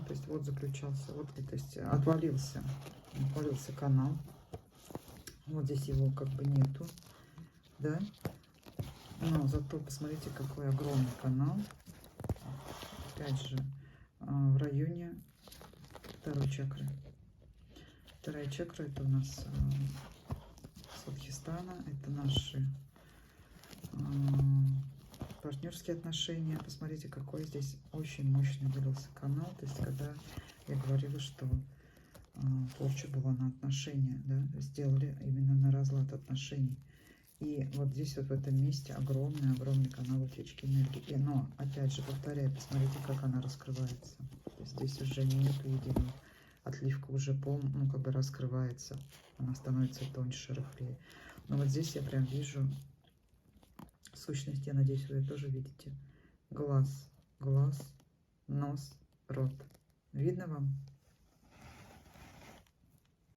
то есть вот заключался, вот, то есть отвалился канал. Вот здесь его как бы нету, да. Но зато посмотрите, какой огромный канал. Опять же, в районе второй чакры. Вторая чакра — это у нас Свадхистана, это наши партнерские отношения. Посмотрите, какой здесь очень мощный вылился канал. То есть, когда я говорила, что порча была на отношения, да, сделали именно на разлад отношений. И вот здесь вот в этом месте огромный канал утечки энергии. Но, опять же, повторяю, посмотрите, как она раскрывается. То есть здесь уже нету единого. Отливка уже ну, как бы раскрывается. Она становится тоньше, рыхлее. Но вот здесь я прям вижу сущность, я надеюсь, вы ее тоже видите. Глаз, нос, рот. Видно вам?